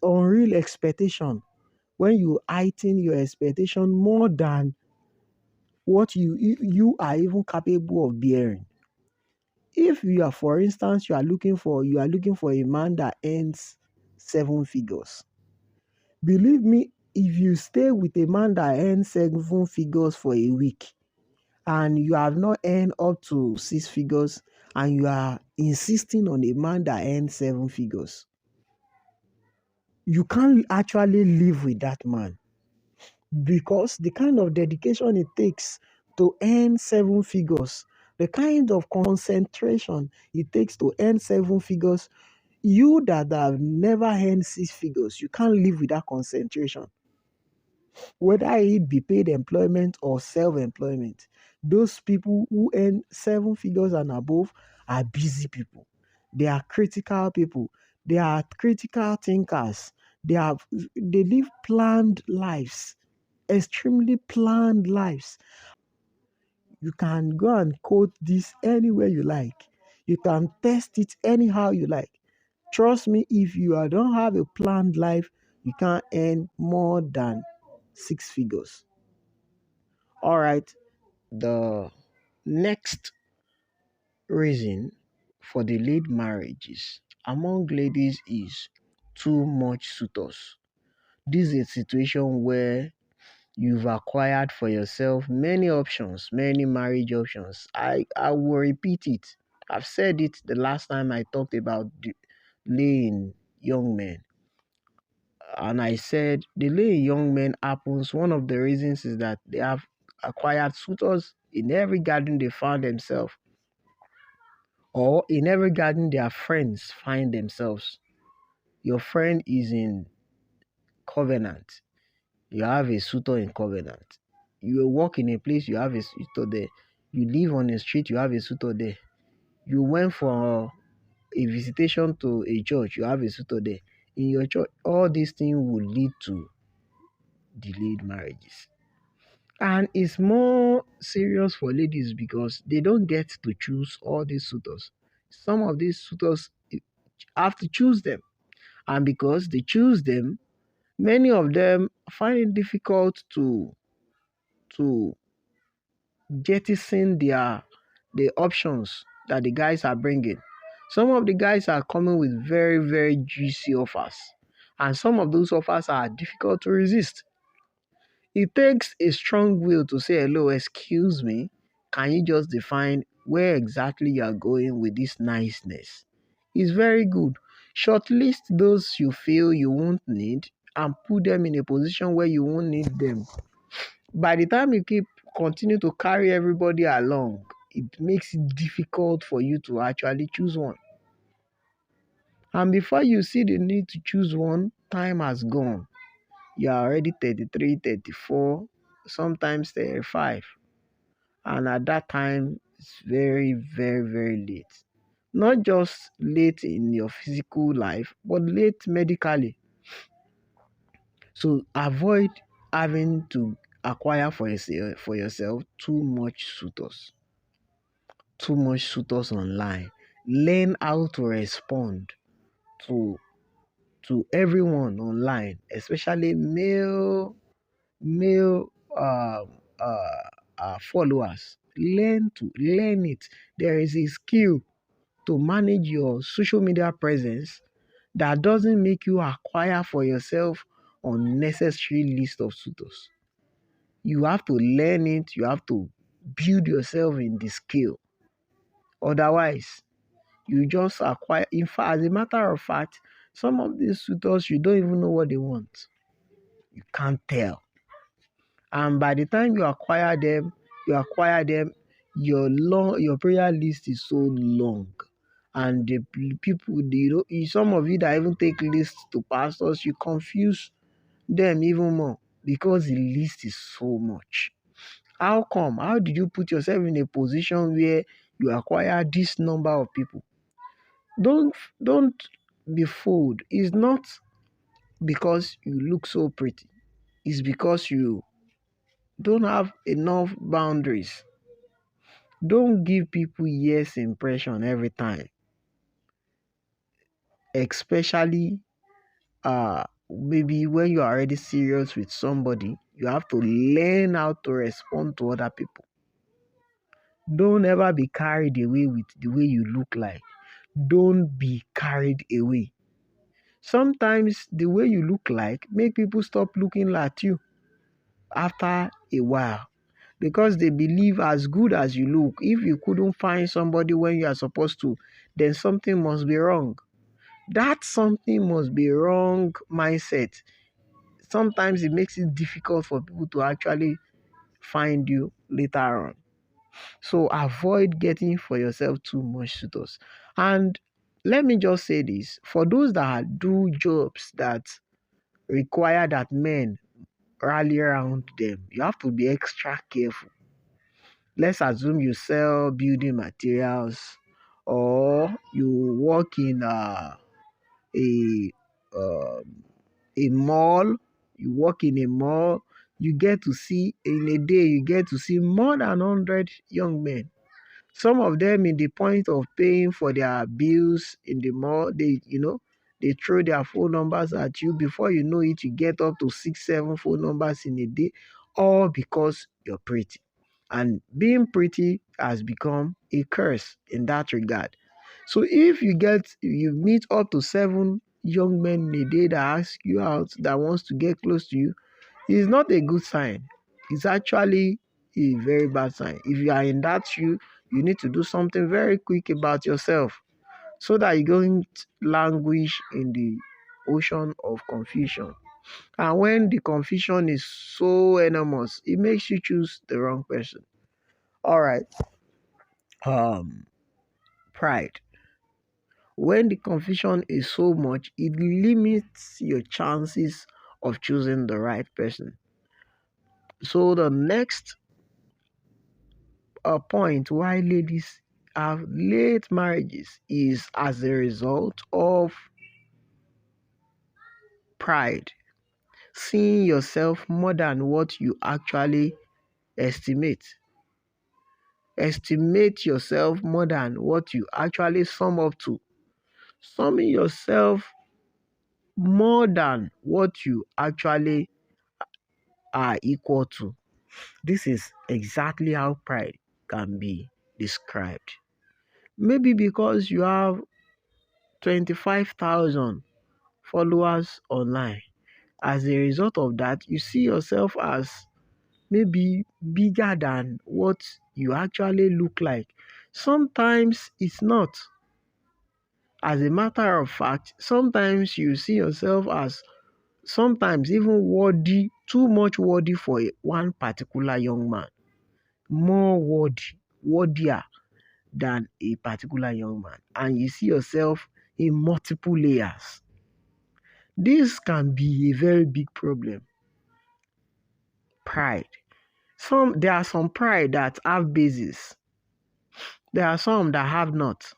unreal expectation when you heighten your expectation more than what you are even capable of bearing. If you are, for instance, you are looking for a man that earns seven figures. Believe me, if you stay with a man that earns seven figures for a week and you have not earned up to six figures and you are insisting on a man that earns seven figures, you can't actually live with that man because the kind of dedication it takes to earn seven figures, the kind of concentration it takes to earn seven figures, you that have never earned six figures, you can't live with that concentration. Whether it be paid employment or self-employment, those people who earn seven figures and above are busy people. They are critical people. They are critical thinkers. They live planned lives, extremely planned lives. You can go and quote this anywhere you like. You can test it anyhow you like. Trust me, if don't have a planned life, you can't earn more than six figures. All right. The next reason for delayed marriages among ladies is too much suitors. This is a situation where you've acquired for yourself many options, many marriage options. I will repeat it. I've said it the last time I talked about delaying young men. And I said delaying young men happens. One of the reasons is that they have acquired suitors in every garden they found themselves, or in every garden their friends find themselves. Your friend is in covenant. You have a suitor in covenant. You walk in a place, you have a suitor there. You live on a street, you have a suitor there. You went for a visitation to a church, you have a suitor there. In your church, all these things will lead to delayed marriages. And it's more serious for ladies because they don't get to choose all these suitors. Some of these suitors have to choose them. And because they choose them, many of them find it difficult to jettison the options that the guys are bringing. Some of the guys are coming with very, very juicy offers, and some of those offers are difficult to resist. It takes a strong will to say, hello, excuse me, can you just define where exactly you are going with this niceness? It's very good. Shortlist those you feel you won't need and put them in a position where you won't need them. By the time you continue to carry everybody along, it makes it difficult for you to actually choose one. And before you see the need to choose one, time has gone. You are already 33, 34, sometimes 35. And at that time, it's very, very, very late. Not just late in your physical life, but late medically. So avoid having to acquire for yourself too much suitors online. Learn how to respond to everyone online, especially male followers. Learn it. There is a skill to manage your social media presence that doesn't make you acquire for yourself unnecessary list of suitors. You have to learn it. You have to build yourself in the skill. Otherwise, you just acquire. In fact, as a matter of fact, some of these suitors you don't even know what they want. You can't tell. And by the time you acquire them, your prayer list is so long. And the people, some of you that even take lists to pastors, you confuse them even more because the list is so much. How come? How did you put yourself in a position where you acquire this number of people? Don't be fooled. It's not because you look so pretty. It's because you don't have enough boundaries. Don't give people yes impression every time, especially maybe when you are already serious with somebody, you have to learn how to respond to other people. Don't ever be carried away with the way you look like. Don't be carried away. Sometimes the way you look like make people stop looking at you after a while because they believe as good as you look, if you couldn't find somebody when you are supposed to, then something must be wrong. That something must be wrong mindset. Sometimes it makes it difficult for people to actually find you later on. So avoid getting for yourself too much suitors. And let me just say this, for those that do jobs that require that men rally around them, you have to be extra careful. Let's assume you sell building materials or you work in a um, a mall, you work in a mall, you get to see in a day, you get to see more than 100 young men. Some of them in the point of paying for their bills in the mall, they throw their phone numbers at you. Before you know it, you get up to 6, 7 phone numbers in a day, all because you're pretty. And being pretty has become a curse in that regard. So if you meet up to 7 young men in a day that ask you out, that wants to get close to you, it's not a good sign. It's actually a very bad sign. If you are in that shoe, you need to do something very quick about yourself so that you don't languish in the ocean of confusion. And when the confusion is so enormous, it makes you choose the wrong person. All right. Um, Pride. When the confusion is so much, it limits your chances of choosing the right person. So the next point why ladies have late marriages is as a result of pride, seeing yourself more than what you actually estimate. Estimate yourself more than what you actually sum up to. Summing yourself more than what you actually are equal to. This is exactly how pride can be described. Maybe because you have 25,000 followers online. As a result of that, you see yourself as maybe bigger than what you actually look like. Sometimes it's not. As a matter of fact, sometimes you see yourself as sometimes even worthy, too much worthy for one particular young man. More worthier than a particular young man. And you see yourself in multiple layers. This can be a very big problem. Pride. There are some pride that have basis. There are some that have not.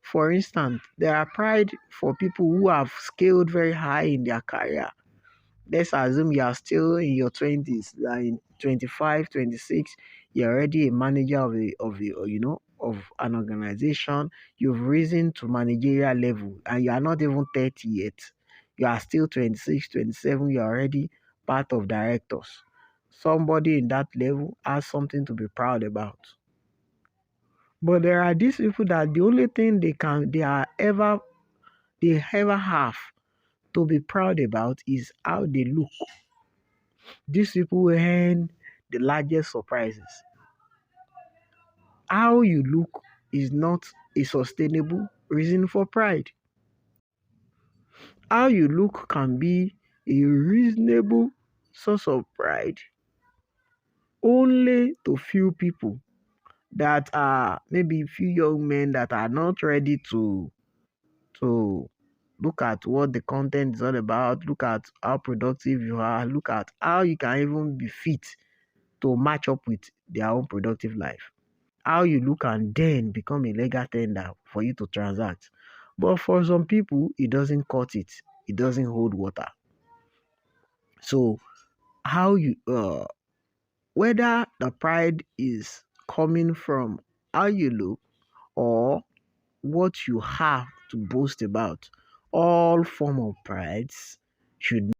For instance, there are pride for people who have scaled very high in their career. Let's assume you are still in your 20s, like in 25, 26, you're already a manager of an organization. You've risen to managerial level and you are not even 30 yet. You are still 26, 27, you're already part of directors. Somebody in that level has something to be proud about. But there are these people that the only thing they ever have to be proud about is how they look. These people earn the largest surprises. How you look is not a sustainable reason for pride. How you look can be a reasonable source of pride only to few people that are maybe few young men that are not ready to look at what the content is all about, look at how productive you are, look at how you can even be fit to match up with their own productive life. How you look and then become a legal tender for you to transact. But for some people, it doesn't cut it. It doesn't hold water. So how you whether the pride is coming from how you look or what you have to boast about, all form of prides should